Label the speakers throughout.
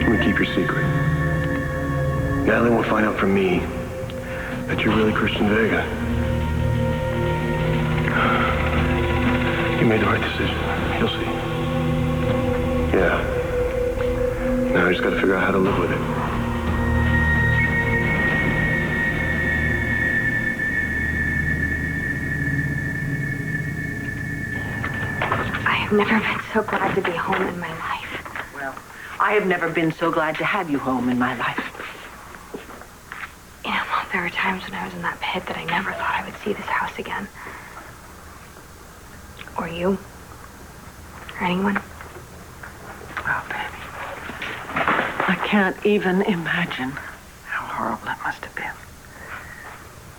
Speaker 1: I'm gonna keep your secret. Natalie won't find out from me that you're really Christian Vega. You made the right decision. You'll see. Yeah. Now I just gotta figure out how to live with it.
Speaker 2: I've never been so glad to be home in my life.
Speaker 3: Well, I have never been so glad to have you home in my life.
Speaker 2: You know, Mom, there were times when I was in that pit that I never thought I would see this house again. Or you. Or anyone.
Speaker 3: Well, baby, I can't even imagine how horrible it must have been.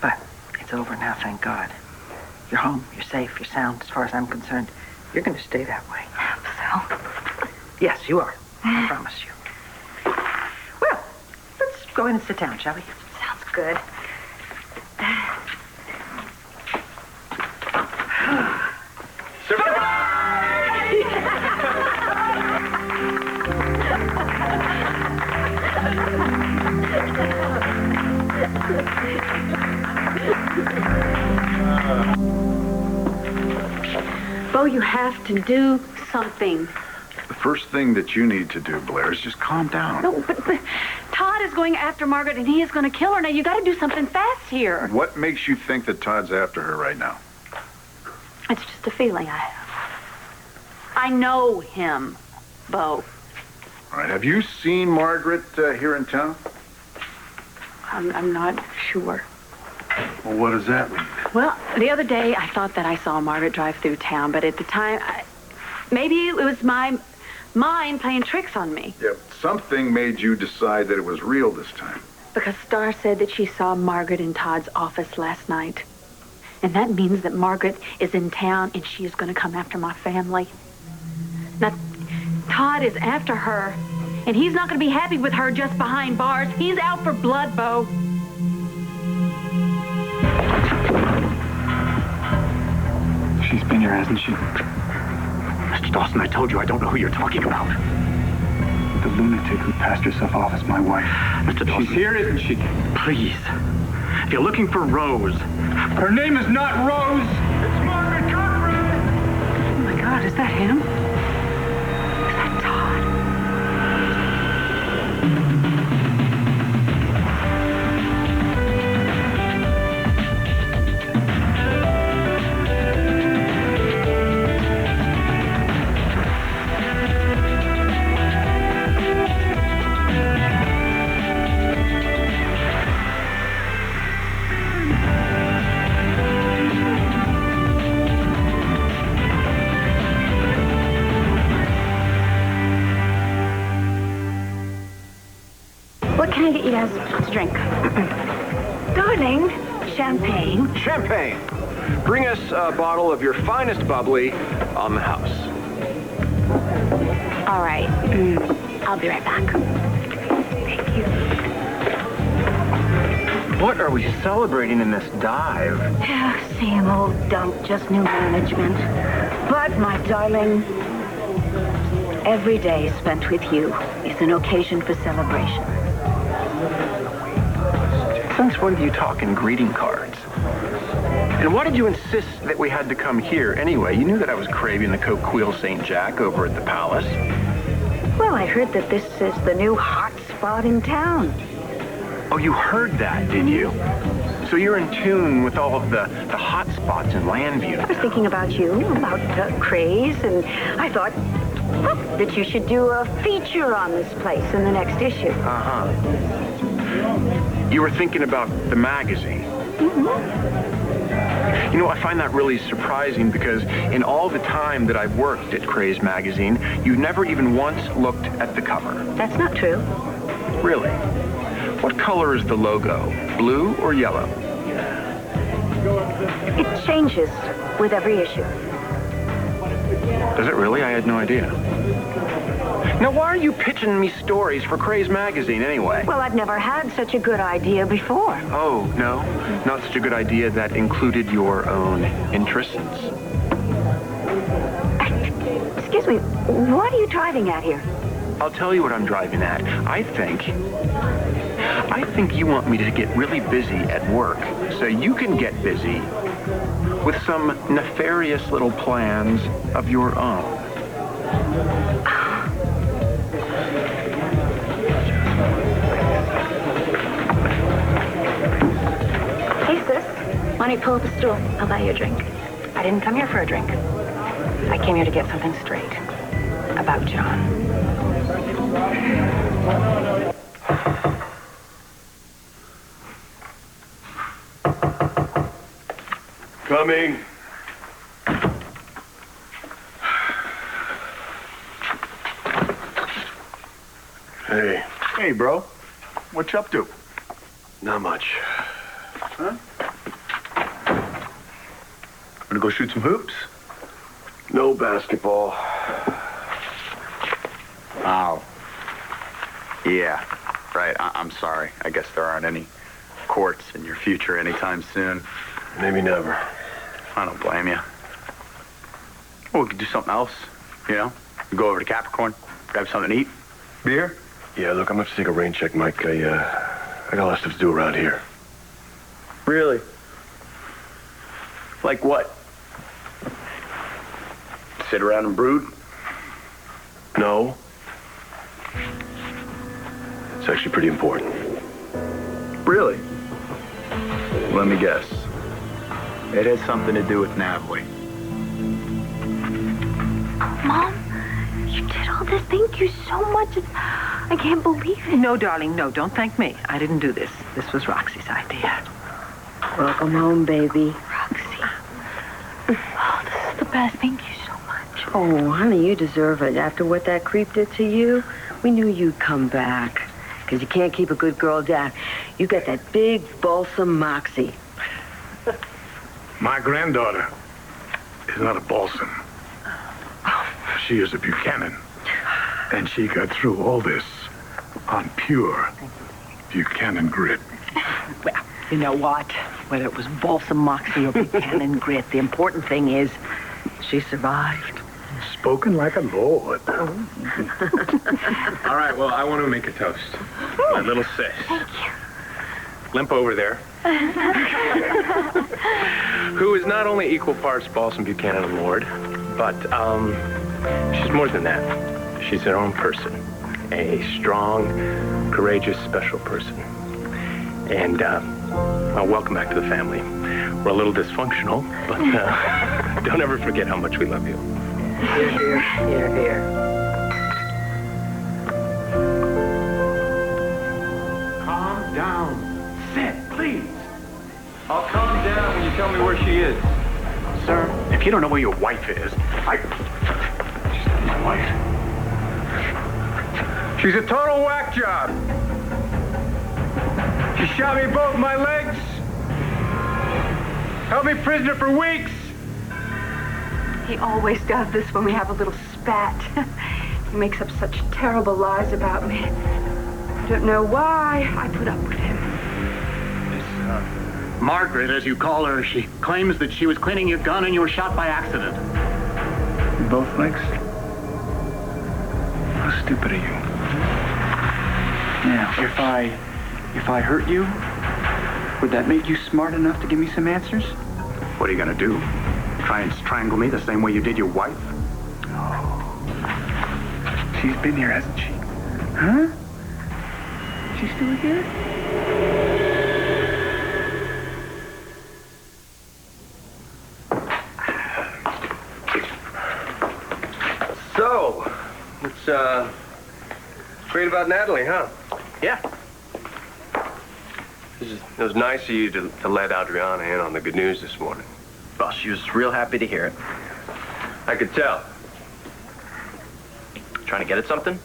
Speaker 3: But it's over now, thank God. You're home, you're safe, you're sound, as far as I'm concerned. You're going to stay that way.
Speaker 2: So?
Speaker 3: Yes, you are. I promise you. Well, let's go in and sit down, shall we?
Speaker 2: Sounds good.
Speaker 4: Bo, you have to do something.
Speaker 5: The first thing that you need to do, Blair, is just calm down.
Speaker 4: No, but Todd is going after Margaret, and he is going to kill her. Now, you got to do something fast here.
Speaker 5: What makes you think that Todd's after her right now?
Speaker 4: It's just a feeling I have. I know him, Bo.
Speaker 5: All right, have you seen Margaret here in town?
Speaker 4: I'm not sure.
Speaker 5: Well, what does that mean?
Speaker 4: Well, the other day, I thought that I saw Margaret drive through town, but at the time, maybe it was my mind playing tricks on me.
Speaker 5: Yeah, something made you decide that it was real this time.
Speaker 4: Because Star said that she saw Margaret in Todd's office last night. And that means that Margaret is in town and she is going to come after my family. Now, Todd is after her, and he's not going to be happy with her just behind bars. He's out for blood, Bo.
Speaker 1: She's been here, hasn't she? Mr. Dawson, I told you I don't know who you're talking about. The lunatic who passed herself off as my wife. Mr. Dawson. She's here, isn't she? Please. If you're looking for Rose, her name is not Rose. It's Margaret Conrad.
Speaker 4: Oh, my God, is that him? Is that Todd?
Speaker 2: What can I get you guys to drink? Darling, champagne.
Speaker 1: Champagne. Bring us a bottle of your finest bubbly on the house.
Speaker 2: All right. I'll be right back. Thank you.
Speaker 1: What are we celebrating in this dive?
Speaker 6: Same old dump, just new management. But, my darling, every day spent with you is an occasion for celebration.
Speaker 1: Since when do you talk in greeting cards? And why did you insist that we had to come here anyway? You knew that I was craving the Coquille St. Jack over at the Palace.
Speaker 6: Well, I heard that this is the new hot spot in town.
Speaker 1: Oh, you heard that, did you? So you're in tune with all of the hot spots in Landview.
Speaker 6: I was thinking about you, about Craze, and I thought that you should do a feature on this place in the next issue.
Speaker 1: Uh-huh. You were thinking about the magazine.
Speaker 6: Mm-hmm.
Speaker 1: You know, I find that really surprising because in all the time that I've worked at Craze magazine, you never even once looked at the cover.
Speaker 6: That's not true.
Speaker 1: Really? What color is the logo? Blue or yellow?
Speaker 6: It changes with every issue.
Speaker 1: Does it really? I had no idea. Now, why are you pitching me stories for Craze magazine anyway?
Speaker 6: Well, I've never had such a good idea before.
Speaker 1: Oh, no? Not such a good idea that included your own interests?
Speaker 6: Excuse me, what are you driving at here?
Speaker 1: I'll tell you what I'm driving at. I think you want me to get really busy at work so you can get busy with some nefarious little plans of your own.
Speaker 2: Hey, sis. Why don't you pull up a stool? I'll buy you a drink.
Speaker 3: I didn't come here for a drink. I came here to get something straight about John.
Speaker 5: Coming. Hey.
Speaker 1: Hey, bro. What you up to?
Speaker 5: Not much.
Speaker 1: Huh? Gonna go shoot some hoops?
Speaker 5: No basketball.
Speaker 7: Oh. Yeah. Right. I'm sorry. I guess there aren't any courts in your future anytime soon.
Speaker 5: Maybe never.
Speaker 7: I don't blame you. Well, we could do something else, you know? We go over to Capricorn, grab something to eat. Beer?
Speaker 5: Yeah, look, I'm gonna have to take a rain check, Mike. I got a lot of stuff to do around here.
Speaker 7: Really? Like what? Sit around and brood?
Speaker 5: No. It's actually pretty important.
Speaker 7: Really? Let me guess. It has something to do with Natalie.
Speaker 4: Mom, you did all this. Thank you so much. I can't believe it.
Speaker 3: No, darling, no, don't thank me. I didn't do this. This was Roxy's idea.
Speaker 6: Welcome home, baby.
Speaker 4: Roxy. Oh, this is the best. Thank you so much.
Speaker 6: Oh, honey, you deserve it. After what that creep did to you, we knew you'd come back. Because you can't keep a good girl down. You got that big, balsam moxie.
Speaker 8: My granddaughter is not a balsam. She is a Buchanan. And she got through all this on pure Buchanan grit.
Speaker 3: Well, you know what? Whether it was balsam moxie or Buchanan grit, the important thing is she survived.
Speaker 8: Spoken like a lord.
Speaker 9: All right, well, I want to make a toast. My little sis.
Speaker 4: Thank you.
Speaker 9: Limp over there. Who is not only equal parts Balsam Buchanan and Lord, but she's more than that. She's her own person. A strong, courageous, special person. And, well, welcome back to the family. We're a little dysfunctional, but don't ever forget how much we love you.
Speaker 3: Here, here, here, here.
Speaker 1: Calm down. Sit, please.
Speaker 9: I'll calm down when you tell me where she is.
Speaker 1: Sir, if you don't know where your wife is, She's not my wife.
Speaker 9: She's a total whack job. She shot me both my legs. Held me prisoner for weeks.
Speaker 4: He always does this when we have a little spat. He makes up such terrible lies about me. I don't know why I put up with him.
Speaker 1: Miss Margaret, as you call her, she claims that she was cleaning your gun and you were shot by accident. Both legs? How stupid are you? Now, if I hurt you, would that make you smart enough to give me some answers? What are you gonna do? Try and strangle me the same way you did your wife? Oh. She's been here, hasn't she? Huh? She's still here?
Speaker 9: So, what's great about Natalie, huh?
Speaker 7: Yeah.
Speaker 9: It was nice of you to let Adriana in on the good news this morning.
Speaker 7: Well, she was real happy to hear it.
Speaker 9: I could tell.
Speaker 7: Trying to get at something?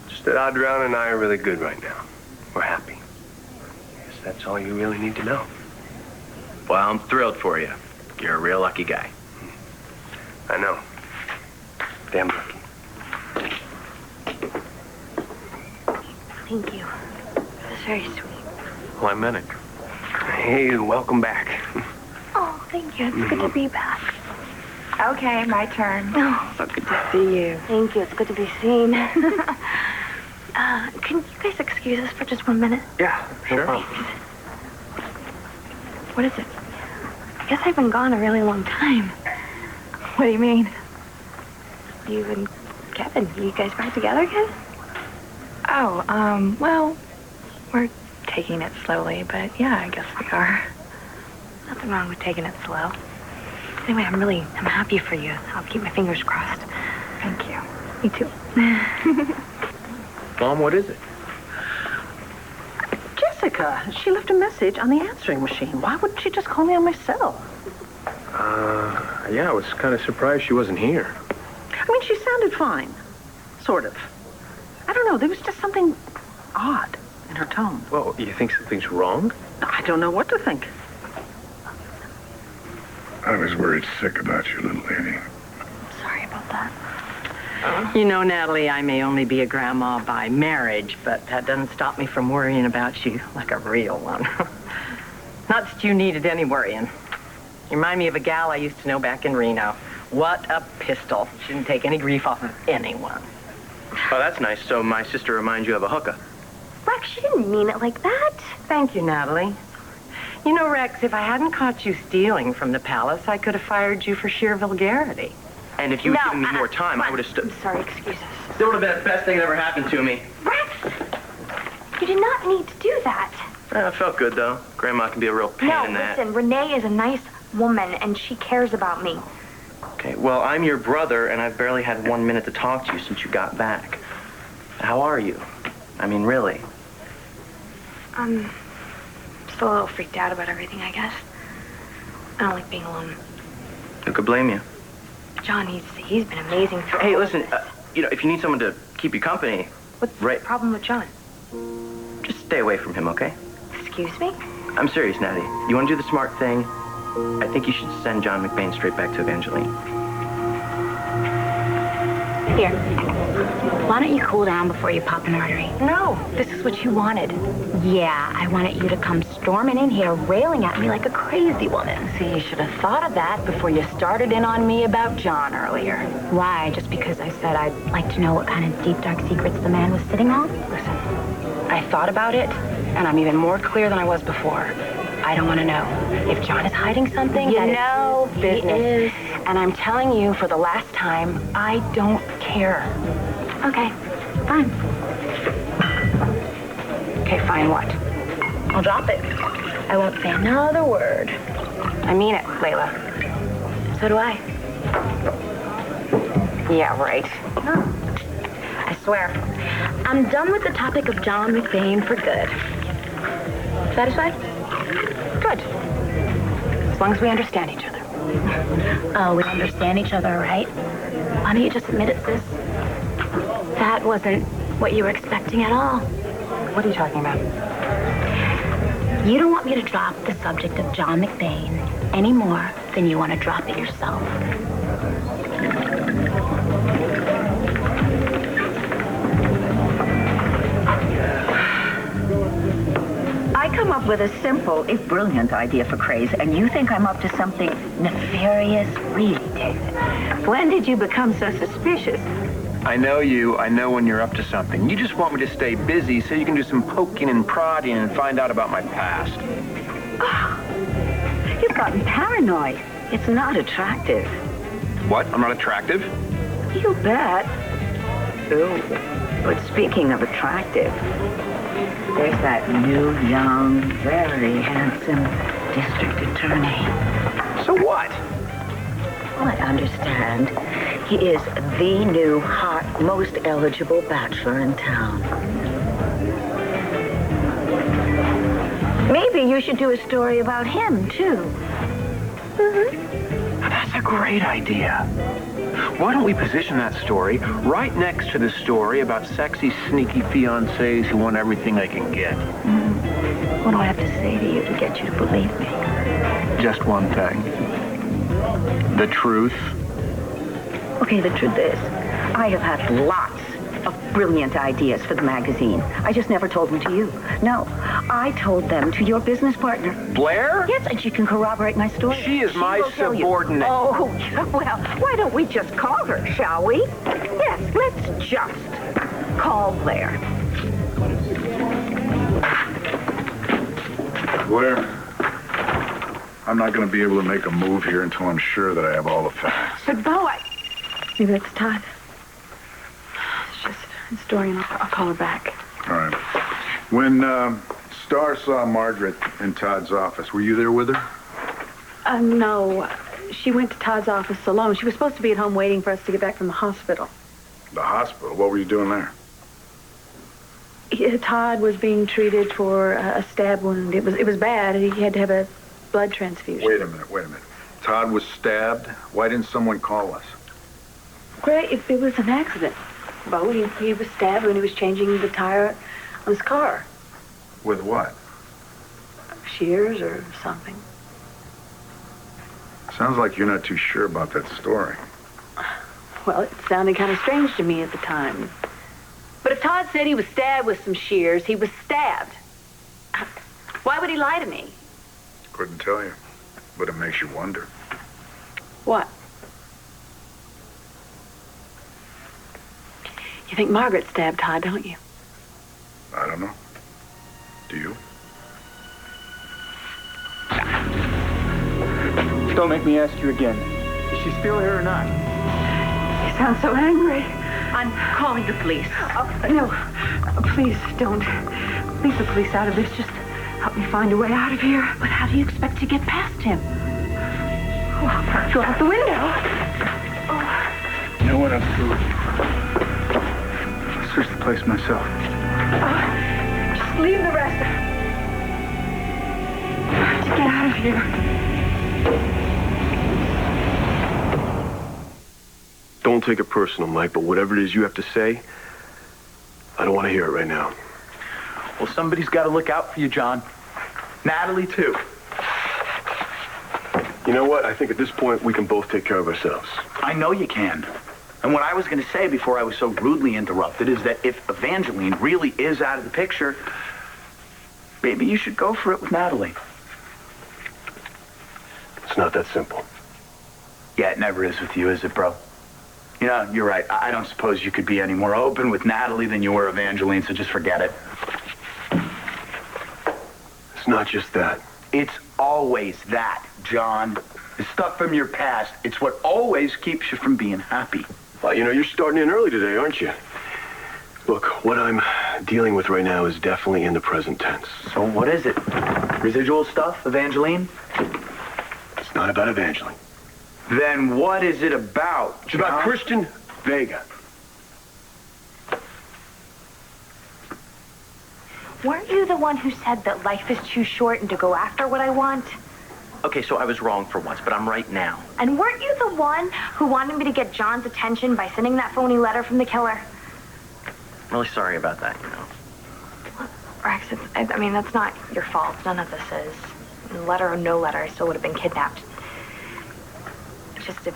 Speaker 9: Just that Adriana and I are really good right now. We're happy. I guess that's all you really need to know.
Speaker 7: Well, I'm thrilled for you. You're a real lucky guy.
Speaker 9: I know. Damn lucky.
Speaker 4: Thank you. It was very sweet.
Speaker 9: Well, I meant it. Hey, welcome back.
Speaker 4: Oh, thank you. It's good to be back.
Speaker 2: Okay, my turn.
Speaker 3: Oh, so good to see you.
Speaker 4: Thank you. It's good to be seen. Can you guys excuse us for just 1 minute?
Speaker 9: Yeah, sure.
Speaker 4: What is it? I guess I've been gone a really long time.
Speaker 2: What do you mean?
Speaker 4: You and Kevin, you guys back together again?
Speaker 2: Oh, well, we're taking it slowly, but yeah, I guess we are.
Speaker 4: Nothing wrong with taking it slow. Anyway, I'm happy for you. I'll keep my fingers crossed.
Speaker 2: Thank you.
Speaker 4: Me too.
Speaker 9: Mom, what is it?
Speaker 3: Jessica, she left a message on the answering machine. Why wouldn't she just call me on my cell?
Speaker 9: Yeah, I was kind of surprised she wasn't here.
Speaker 3: I mean, she sounded fine. Sort of. I don't know, there was just something odd in her tone.
Speaker 9: Well, you think something's wrong?
Speaker 3: I don't know what to think.
Speaker 8: I was worried sick about you, little lady.
Speaker 4: Sorry about that.
Speaker 3: You know, Natalie, I may only be a grandma by marriage, but that doesn't stop me from worrying about you like a real one. Not that you needed any worrying. You remind me of a gal I used to know back in Reno. What a pistol. She didn't take any grief off of anyone.
Speaker 9: Oh, that's nice. So my sister reminds you of a hooker.
Speaker 4: Rex, she didn't mean it like that.
Speaker 3: Thank you, Natalie. You know, Rex, if I hadn't caught you stealing from the palace, I could have fired you for sheer vulgarity.
Speaker 9: And if you had given me more time, I would have stood.
Speaker 4: I'm sorry, excuse us.
Speaker 9: Still would have been the best thing that ever happened to me.
Speaker 4: Rex! You did not need to do that.
Speaker 9: It felt good, though. Grandma can be a real pain in that.
Speaker 4: Listen, Renee is a nice woman, and she cares about me.
Speaker 9: Okay, well, I'm your brother, and I've barely had 1 minute to talk to you since you got back. How are you? I mean, really?
Speaker 4: I'm still a little freaked out about everything, I guess. I don't like being alone.
Speaker 9: Who could blame you?
Speaker 4: John, he's been amazing through
Speaker 9: Hey,
Speaker 4: all
Speaker 9: listen,
Speaker 4: of this.
Speaker 9: if you need someone to keep you company,
Speaker 4: What's the problem with John?
Speaker 9: just stay away from him, okay?
Speaker 4: Excuse me?
Speaker 9: I'm serious, Natty. You want to do the smart thing? I think you should send John McBain straight back to Evangeline.
Speaker 6: Here. Why don't you cool down before you pop an artery?
Speaker 4: No, this is what you wanted.
Speaker 6: Yeah, I wanted you to come storming in here, railing at me like a crazy woman.
Speaker 4: See, you should have thought of that before you started in on me about John earlier.
Speaker 6: Why? Just because I said I'd like to know what kind of deep, dark secrets the man was sitting on?
Speaker 4: Listen, I thought about it, and I'm even more clear than I was before. I don't want to know. If John is hiding something,
Speaker 6: You know
Speaker 4: he
Speaker 6: business.
Speaker 4: is. And I'm telling you for the last time, I don't care.
Speaker 6: Okay, fine.
Speaker 4: Okay, fine what?
Speaker 6: I'll drop it. I won't say another word.
Speaker 4: I mean it, Layla.
Speaker 6: So do I.
Speaker 4: Yeah, right.
Speaker 6: I swear. I'm done with the topic of John McBain for good. Satisfied?
Speaker 4: Good. As long as we understand each other.
Speaker 6: Oh, we understand each other, right? Why don't you just admit it, sis? That wasn't what you were expecting at all.
Speaker 4: What are you talking about?
Speaker 6: You don't want me to drop the subject of John McBain any more than you want to drop it yourself.
Speaker 10: I come up with a simple, if brilliant, idea for craze, and you think I'm up to something nefarious? Really, David? When did you become so suspicious?
Speaker 1: I know you. I know when you're up to something. You just want me to stay busy so you can do some poking and prodding and find out about my past.
Speaker 10: Oh, you've gotten paranoid. It's not attractive.
Speaker 1: What? I'm not attractive?
Speaker 10: You bet. Oh, but speaking of attractive, there's that new, young, very handsome district attorney.
Speaker 1: So what?
Speaker 10: Well, I understand. He is the new, hot, most eligible bachelor in town. Maybe you should do a story about him, too.
Speaker 1: That's a great idea. Why don't we position that story right next to the story about sexy, sneaky fiancés who want everything they can get?
Speaker 10: What do I have to say to you to get you to believe me?
Speaker 1: Just one thing. The truth.
Speaker 10: Okay, the truth is, I have had lots of brilliant ideas for the magazine. I just never told them to you. No, I told them to your business partner.
Speaker 9: Blair?
Speaker 10: Yes, and she can corroborate my story.
Speaker 9: She is my
Speaker 10: will tell you.
Speaker 9: subordinate.
Speaker 10: Oh, well, why don't we just call her, shall we? Yes, let's just call Blair.
Speaker 8: Blair, I'm not going to be able to make a move here until I'm sure that I have all the facts.
Speaker 4: But, Bo, maybe that's Todd. It's just a story, and I'll call her back.
Speaker 8: All right. When Star saw Margaret in Todd's office, were you there with her?
Speaker 4: No. She went to Todd's office alone. She was supposed to be at home waiting for us to get back from the hospital.
Speaker 8: The hospital? What were you doing there?
Speaker 4: Todd was being treated for a stab wound. It was bad. He had to have a blood transfusion.
Speaker 8: Wait a minute. Todd was stabbed? Why didn't someone call us?
Speaker 4: Gray, it was an accident. Bo, he was stabbed when he was changing the tire on his car.
Speaker 8: With what?
Speaker 4: Shears or something.
Speaker 8: Sounds like you're not too sure about that story.
Speaker 4: Well, it sounded kind of strange to me at the time. But if Todd said he was stabbed with some shears, he was stabbed. Why would he lie to me?
Speaker 8: Couldn't tell you, but it makes you wonder.
Speaker 4: What? You think Margaret stabbed Todd, don't you?
Speaker 8: I don't know. Do you?
Speaker 1: Don't make me ask you again. Is she still here or not?
Speaker 3: You sound so angry. I'm calling the police. No, please don't. Leave the police out of this. Just help me find a way out of here.
Speaker 10: But how do you expect to get past him?
Speaker 3: Oh, go out the window.
Speaker 1: You know what? I'm through. I'll search the place myself.
Speaker 3: Just leave the rest. To get out of here.
Speaker 5: Don't take it personal, Mike, but whatever it is you have to say, I don't want to hear it right now.
Speaker 7: Well, somebody's got to look out for you, John. Natalie, too.
Speaker 5: You know what? I think at this point, we can both take care of ourselves.
Speaker 7: I know you can. And what I was going to say before I was so rudely interrupted is that if Evangeline really is out of the picture, maybe you should go for it with Natalie.
Speaker 5: It's not that simple.
Speaker 7: Yeah, it never is with you, is it, bro? You know, you're right. I don't suppose you could be any more open with Natalie than you were Evangeline, so just forget it.
Speaker 5: It's not just that.
Speaker 7: It's always that, John. The stuff from your past, it's what always keeps you from being happy.
Speaker 5: Well, you know, you're starting in early today, aren't you? Look, what I'm dealing with right now is definitely in the present tense.
Speaker 7: So what is it? Residual stuff, Evangeline?
Speaker 5: It's not about Evangeline.
Speaker 7: Then what is it about,
Speaker 5: It's about Christian Vega.
Speaker 11: Weren't you the one who said that life is too short and to go after what I want?
Speaker 12: Okay, so I was wrong for once, but I'm right now.
Speaker 11: And weren't you the one who wanted me to get John's attention by sending that phony letter from the killer?
Speaker 12: I'm really sorry about that, you know.
Speaker 2: Rex, I mean, that's not your fault. None of this is. Letter or no letter, I still would have been kidnapped. It's just if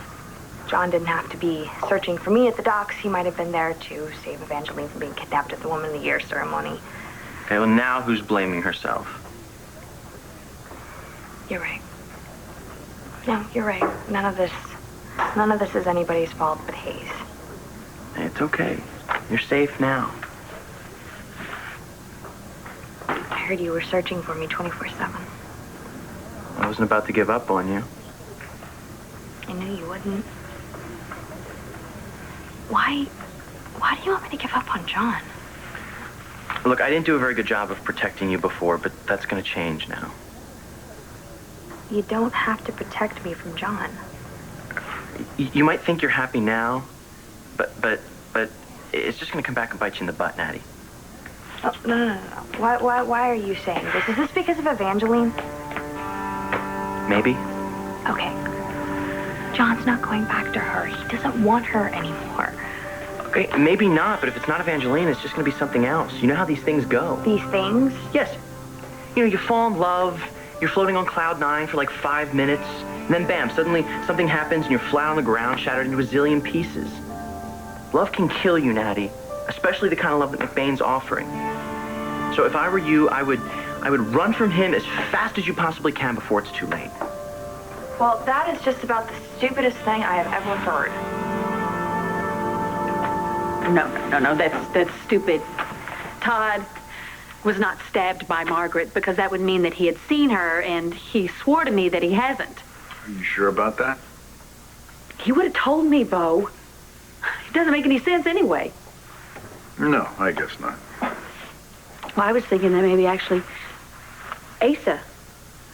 Speaker 2: John didn't have to be searching for me at the docks, he might have been there to save Evangeline from being kidnapped at the Woman of the Year ceremony.
Speaker 12: Okay, well, now who's blaming herself?
Speaker 2: You're right. No, you're right. None of this is anybody's fault but Hayes.
Speaker 12: It's okay. You're safe now.
Speaker 2: I heard you were searching for me 24/7.
Speaker 12: I wasn't about to give up on you.
Speaker 2: I knew you wouldn't. Why do you want me to give up on John?
Speaker 12: Look, I didn't do a very good job of protecting you before, but that's going to change now.
Speaker 2: You don't have to protect me from John.
Speaker 12: You might think you're happy now, but it's just going to come back and bite you in the butt, Natty.
Speaker 2: Oh, no. Why are you saying this? Is this because of Evangeline?
Speaker 12: Maybe.
Speaker 2: Okay. John's not going back to her. He doesn't want her anymore.
Speaker 12: Okay, maybe not, but if it's not Evangeline, it's just going to be something else. You know how these things go.
Speaker 2: These things?
Speaker 12: Yes. You know, you fall in love, you're floating on cloud 9 for like 5 minutes, and then bam, suddenly something happens and you're flat on the ground, shattered into a zillion pieces. Love can kill you, Natty, especially the kind of love that McBain's offering. So if I were you, I I would run from him as fast as you possibly can before it's too late.
Speaker 2: Well, that is just about the stupidest thing I have ever heard.
Speaker 4: No, that's stupid. Todd was not stabbed by Margaret because that would mean that he had seen her, and he swore to me that he hasn't.
Speaker 8: Are you sure about that?
Speaker 4: He would have told me, Bo. It doesn't make any sense anyway.
Speaker 8: No, I guess not.
Speaker 4: Well, I was thinking that maybe actually Asa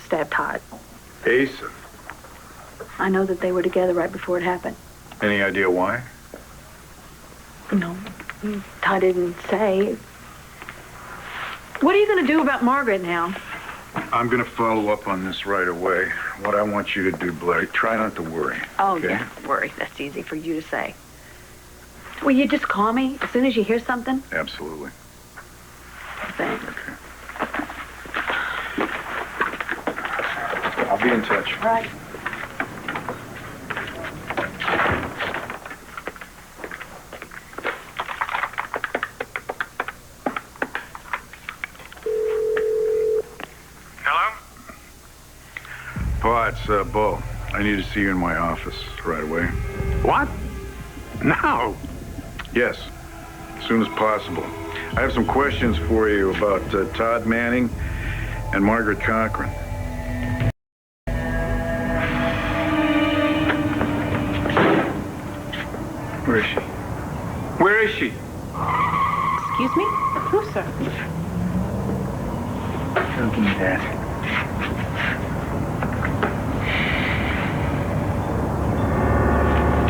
Speaker 4: stabbed Todd.
Speaker 8: Asa?
Speaker 4: I know that they were together right before it happened.
Speaker 8: Any idea why?
Speaker 4: No, Todd didn't say. What are you going to do about Margaret now?
Speaker 8: I'm going to follow up on this right away. What I want you to do, Blair, try not to worry.
Speaker 4: Oh,
Speaker 8: okay?
Speaker 4: yeah, worry. That's easy for you to say. Will you just call me as soon as you hear something?
Speaker 8: Absolutely.
Speaker 4: Thanks.
Speaker 8: Okay. I'll be in touch.
Speaker 4: All right.
Speaker 8: Pa, it's Bo. I need to see you in my office right away.
Speaker 1: What? Now?
Speaker 8: Yes, as soon as possible. I have some questions for you about Todd Manning and Margaret Cochran.
Speaker 1: Where is she? Where is she?
Speaker 4: Excuse me? Who, sir?
Speaker 1: Don't give me that.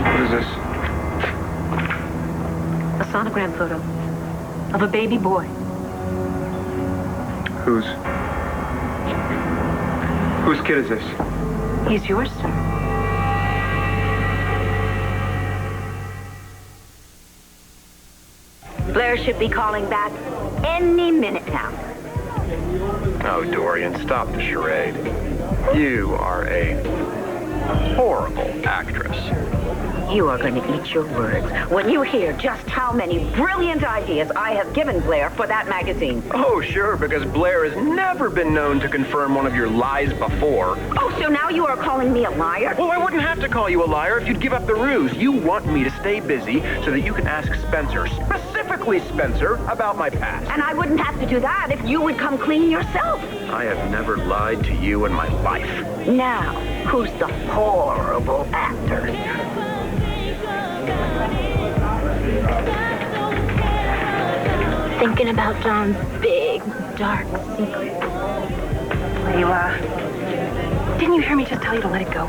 Speaker 1: What is this?
Speaker 4: A sonogram photo of a baby boy.
Speaker 1: Whose kid is this?
Speaker 4: He's yours, sir.
Speaker 10: Blair should be calling back any minute now.
Speaker 9: Oh, Dorian, stop the charade. You are a horrible actress.
Speaker 10: You are going to eat your words when you hear just how many brilliant ideas I have given Blair for that magazine.
Speaker 9: Oh, sure, because Blair has never been known to confirm one of your lies before.
Speaker 10: Oh, so now you are calling me a liar?
Speaker 9: Well, I wouldn't have to call you a liar if you'd give up the ruse. You want me to stay busy so that you can ask Spencer, specifically Spencer, about my past.
Speaker 10: And I wouldn't have to do that if you would come clean yourself.
Speaker 9: I have never lied to you in my life.
Speaker 10: Now, who's the horrible actor?
Speaker 11: Thinking about John's big, dark secret.
Speaker 4: Layla, didn't you hear me just tell you to let it go?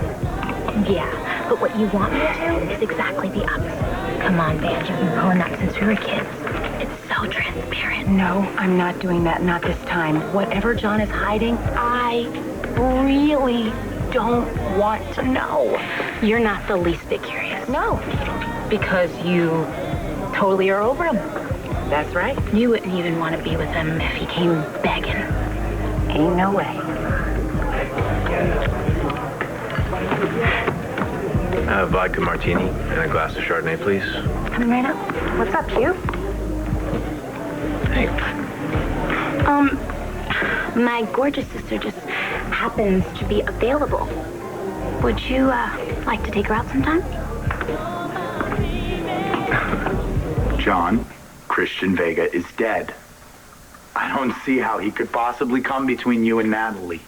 Speaker 11: Yeah, but what you want me to do is exactly the opposite. Come on, Vange, you've been pulling that since we were kids. It's so transparent.
Speaker 4: No, I'm not doing that. Not this time. Whatever John is hiding,
Speaker 11: I really don't want to know. You're not the least bit curious.
Speaker 4: no, because you totally are over him. That's right.
Speaker 11: You wouldn't even want to be with him if he came begging.
Speaker 4: Ain't no way.
Speaker 9: A vodka martini and a glass of Chardonnay, please.
Speaker 11: Coming right up.
Speaker 4: What's up, Hugh?
Speaker 9: Hey.
Speaker 11: My gorgeous sister just happens to be available. Would you, like to take her out sometime?
Speaker 7: John, Christian Vega is dead. I don't see how he could possibly come between you and Natalie.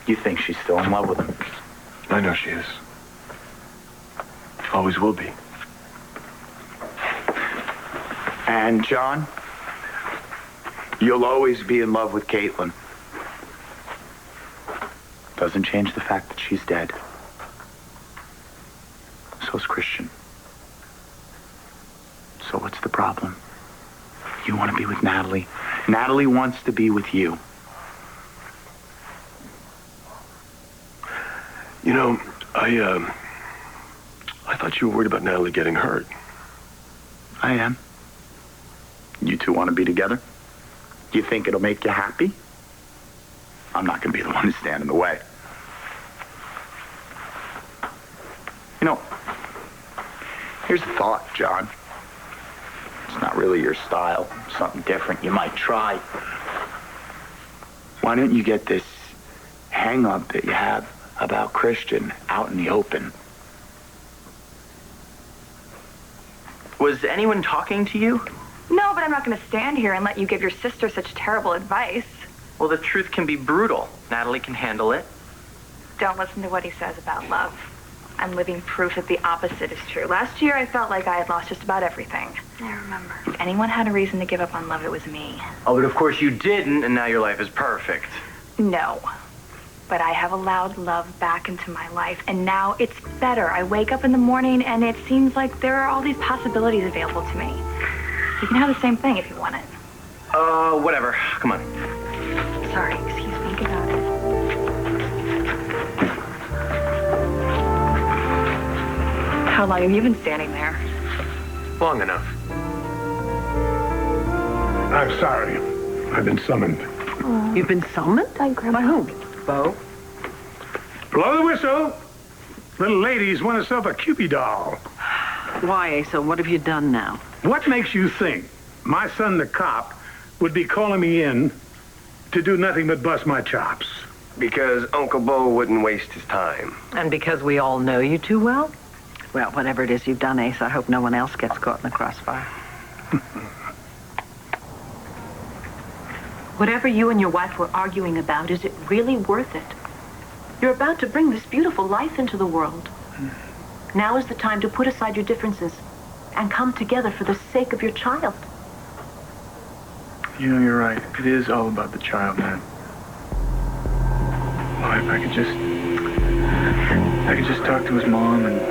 Speaker 7: You think she's still in love with him?
Speaker 5: I know she is. Always will be.
Speaker 7: And John, you'll always be in love with Caitlin. Doesn't change the fact that she's dead. So's Christian. So what's the problem? You want to be with Natalie. Natalie wants to be with you.
Speaker 5: You know, I thought you were worried about Natalie getting hurt.
Speaker 7: I am. You two want to be together? You think it'll make you happy? I'm not going to be the one to stand in the way. You know, here's a thought, John. It's not not really your style. Something different you might try. Why don't you get this hang-up that you have about Christian out in the open?
Speaker 12: Was anyone talking to you?
Speaker 2: No, but I'm not going to stand here and let you give your sister such terrible advice.
Speaker 12: Well, the truth can be brutal. Natalie can handle it.
Speaker 2: Don't listen to what he says about love. I'm living proof that the opposite is true. Last year, I felt like I had lost just about everything. I remember. If anyone had a reason to give up on love, it was me.
Speaker 12: Oh, but of course you didn't, and now your life is perfect.
Speaker 2: No. But I have allowed love back into my life, and now it's better. I wake up in the morning, and it seems like there are all these possibilities available to me. You can have the same thing if you want it.
Speaker 12: Whatever. Come on.
Speaker 2: Sorry, excuse me. Get out of it. How long have you been standing there?
Speaker 9: Long enough.
Speaker 8: I'm sorry. I've been summoned.
Speaker 3: You've been summoned? By whom? Bo?
Speaker 8: Blow the whistle. Little ladies want herself a Cupid doll.
Speaker 3: Why, Asa? What have you done now?
Speaker 8: What makes you think my son, the cop, would be calling me in to do nothing but bust my chops?
Speaker 5: Because Uncle Bo wouldn't waste his time.
Speaker 3: And because we all know you too well? Well, whatever it is you've done, Ace, I hope no one else gets caught in the crossfire.
Speaker 6: Whatever you and your wife were arguing about, is it really worth it? You're about to bring this beautiful life into the world. Now is the time to put aside your differences and come together for the sake of your child.
Speaker 1: You know, you're right. It is all about the child, man. Well, if I could just talk to his mom and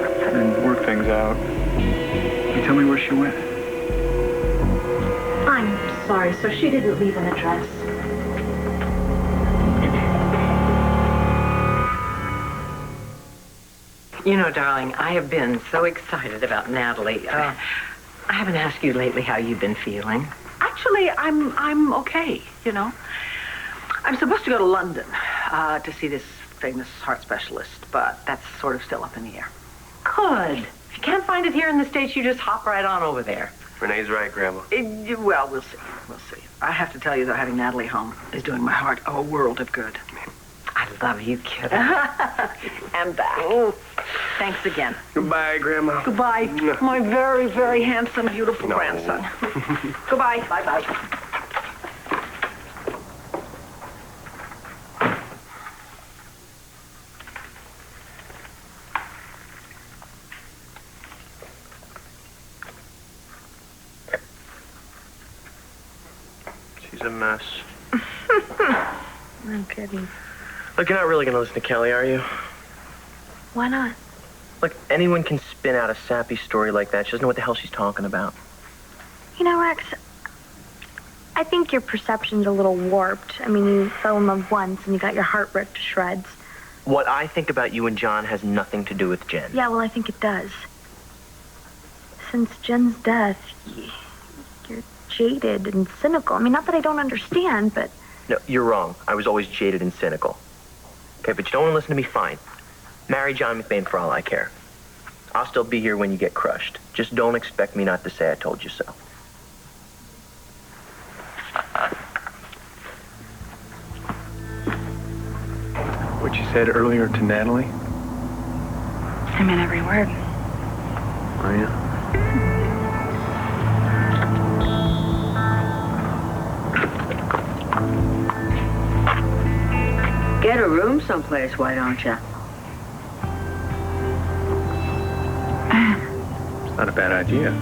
Speaker 1: work things out. Can you tell me where she went?
Speaker 6: I'm sorry, sir. She didn't leave an address.
Speaker 3: You know, darling, I have been so excited about Natalie. I haven't asked you lately how you've been feeling. Actually, I'm okay, you know. I'm supposed to go to London to see this famous heart specialist, but that's sort of still up in the air. Good. If you can't find it here in the States, you just hop right on over there.
Speaker 5: Renee's right, Grandma.
Speaker 3: Well, we'll see. We'll see. I have to tell you, though, having Natalie home is doing my heart a world of good. I love you, kiddo. I'm back. Thanks again.
Speaker 5: Goodbye, Grandma.
Speaker 3: Goodbye, my very, very handsome, beautiful grandson. Goodbye. Bye-bye.
Speaker 9: She's a mess.
Speaker 2: I'm kidding.
Speaker 9: Look, you're not really going to listen to Kelly, are you?
Speaker 2: Why not?
Speaker 9: Look, anyone can spin out a sappy story like that. She doesn't know what the hell she's talking about.
Speaker 2: You know, Rex, I think your perception's a little warped. I mean, you fell in love once and you got your heart ripped to shreds.
Speaker 9: What I think about you and John has nothing to do with Jen.
Speaker 2: Yeah, well, I think it does. Since Jen's death, you're jaded and cynical. I mean, not that I don't understand, but...
Speaker 9: No, you're wrong. I was always jaded and cynical. Okay, but you don't want to listen to me, fine. Marry John McBain for all I care. I'll still be here when you get crushed. Just don't expect me not to say I told you so.
Speaker 1: What you said earlier to Natalie?
Speaker 2: I mean every word.
Speaker 1: Oh, yeah?
Speaker 10: Get a room someplace, why don't you?
Speaker 1: It's not a bad idea.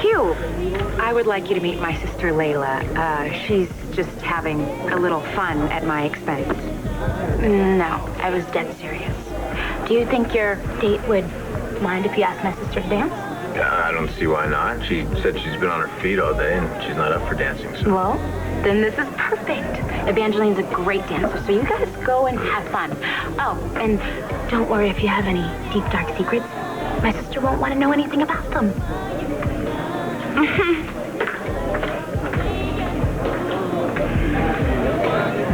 Speaker 4: Hugh, I would like you to meet my sister Layla. She's just having a little fun at my expense.
Speaker 11: No, I was dead serious. Do you think your date would mind if you asked my sister to dance?
Speaker 5: I don't see why not. She said she's been on her feet all day and she's not up for dancing, so...
Speaker 11: Well, then this is perfect. Evangeline's a great dancer, so you guys go and have fun. Oh, and don't worry if you have any deep, dark secrets. My sister won't want to know anything about them.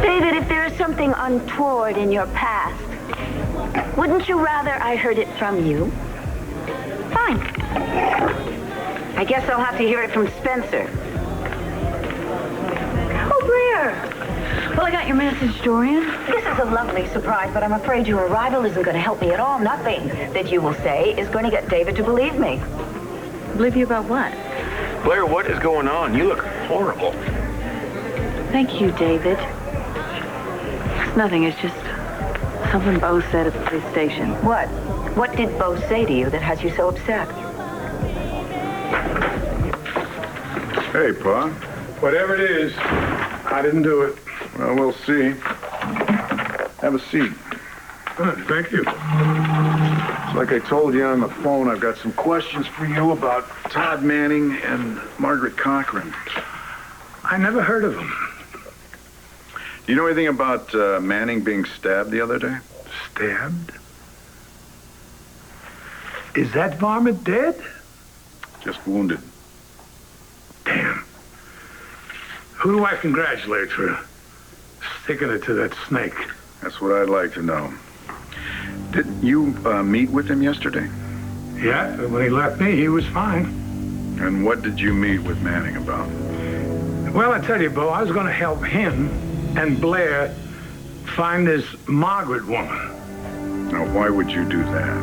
Speaker 10: They David, if there is something untoward in your past, wouldn't you rather I heard it from you? Fine. I guess I'll have to hear it from Spencer. Oh, Blair.
Speaker 4: Well, I got your message, Dorian.
Speaker 10: This is a lovely surprise, but I'm afraid your arrival isn't going to help me at all. Nothing that you will say is going to get David to believe me.
Speaker 4: Believe you about what?
Speaker 9: Blair, what is going on? You look horrible.
Speaker 4: Thank you, David. It's nothing. It's just something Bo said at the police station.
Speaker 10: What? What did Bo say to you that has you so upset?
Speaker 8: Hey, Pa. Whatever it is, I didn't do it. Well, we'll see. Have a seat. Thank you. It's like I told you on the phone, I've got some questions for you about Todd Manning and Margaret Cochran. I never heard of them. Do you know anything about Manning being stabbed the other day? Stabbed? Is that varmint dead? Just wounded. Damn. Who do I congratulate for sticking it to that snake? That's what I'd like to know. Did you meet with him yesterday? Yeah, when he left me, he was fine. And what did you meet with Manning about? Well, I tell you, Bo, I was going to help him and Blair find this Margaret woman. Now, why would you do that?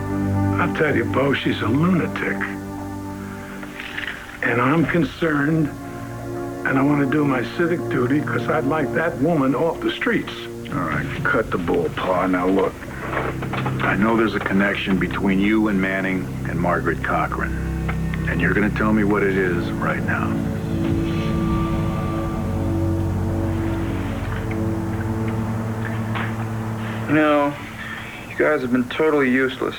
Speaker 8: I'll tell you, Bo, she's a lunatic. And I'm concerned, and I want to do my civic duty because I'd like that woman off the streets. All right, cut the bull, Pa. Now, look. I know there's a connection between you and Manning and Margaret Cochran. And you're going to tell me what it is right now.
Speaker 1: No, you guys have been totally useless.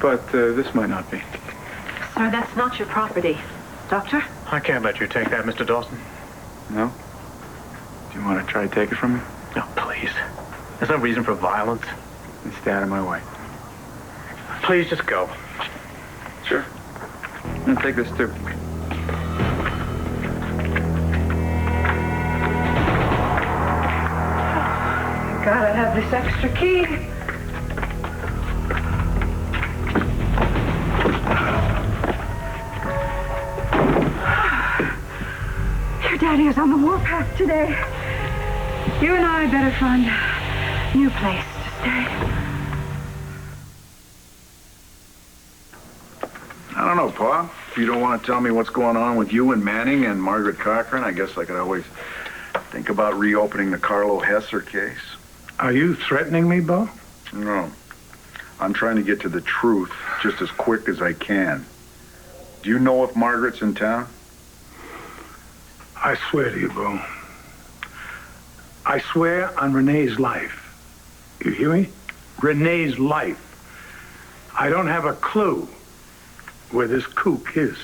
Speaker 1: But this might not be.
Speaker 6: Sir, that's not your property. Doctor?
Speaker 1: I can't let you take that, Mr. Dawson. No? Do you want to try to take it from me?
Speaker 9: No, please. There's no reason for violence.
Speaker 1: Then stay out of my way.
Speaker 9: Please, just go.
Speaker 1: Sure. I'm going to take this, too.
Speaker 6: Gotta have this extra key.
Speaker 4: Your daddy is on the warpath today. You and I better find a new place to stay.
Speaker 8: I don't know, Pa. If you don't want to tell me what's going on with you and Manning and Margaret Cochran, I guess I could always think about reopening the Carlo Hesser case. Are you threatening me, Bo? No. I'm trying to get to the truth just as quick as I can. Do you know if Margaret's in town? I swear to you, Bo. I swear on Renee's life. You hear me? Renee's life. I don't have a clue where this kook is.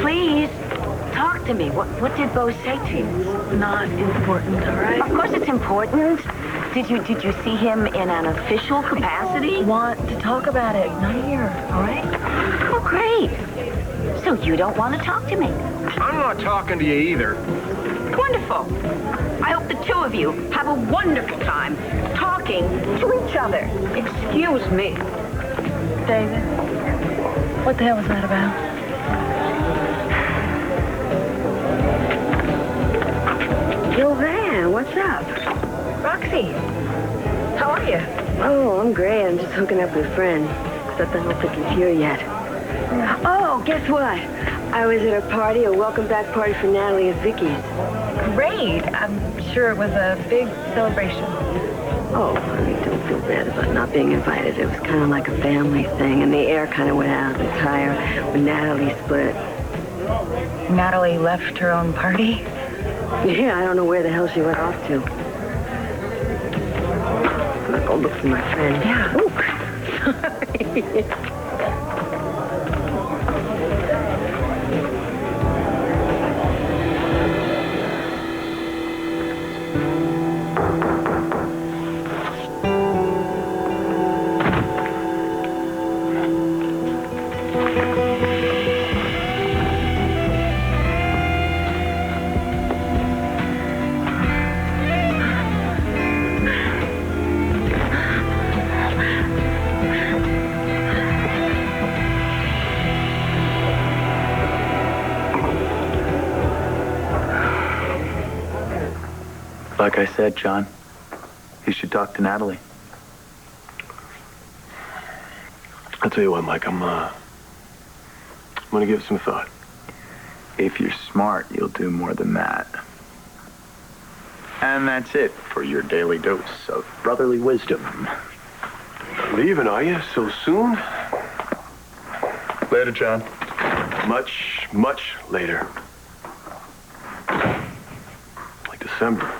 Speaker 10: Please, talk to me. What did Bo say to you?
Speaker 4: Not important, all right?
Speaker 10: Of course it's important. Did you see him in an official capacity?
Speaker 4: Want to talk about it? Not here, all right?
Speaker 10: Oh, great. So you don't want to talk to me?
Speaker 9: I'm not talking to you either.
Speaker 10: Wonderful. I hope the two of you have a wonderful time talking to each other. Excuse me.
Speaker 4: David, what the hell was that about?
Speaker 13: Joanne, what's up?
Speaker 6: Roxy, how are you?
Speaker 13: Oh, I'm great. I'm just hooking up with a friend. Except I don't think he's here yet. Oh, guess what? I was at a party, a welcome back party for Natalie at Vicky's.
Speaker 6: Great. I'm sure it was a big celebration.
Speaker 13: Oh, honey, don't feel bad about not being invited. It was kind of like a family thing, and the air kind of went out of the tire when Natalie split.
Speaker 6: Natalie left her own party?
Speaker 13: Yeah, I don't know where the hell she went off to. I'm gonna go look for my friend.
Speaker 6: Yeah.
Speaker 7: Like I said, John, you should talk to Natalie.
Speaker 5: I'll tell you what, Mike, I'm gonna give it some thought.
Speaker 7: If you're smart, you'll do more than that. And that's it for your daily dose of brotherly wisdom.
Speaker 5: Leaving, are you? So soon?
Speaker 7: Later, John.
Speaker 5: Much, much later. Like December.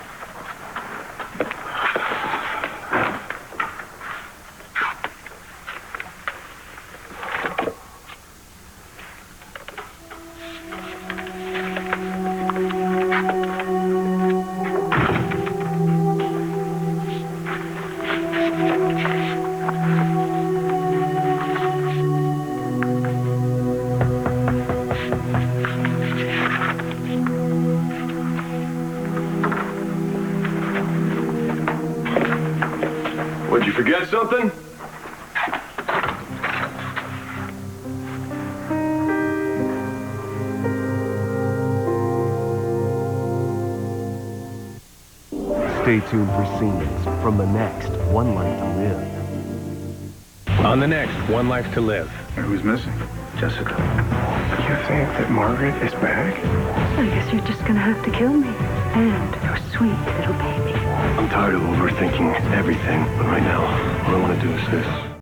Speaker 5: Would you forget something?
Speaker 14: Stay tuned for scenes from the next One Life to Live.
Speaker 9: On the next One Life to Live.
Speaker 8: Who's missing?
Speaker 9: Jessica.
Speaker 8: You think that Margaret is back?
Speaker 4: I guess you're just gonna have to kill me. And your sweet little baby.
Speaker 5: I'm tired of overthinking everything, but right now, all I want to do is this.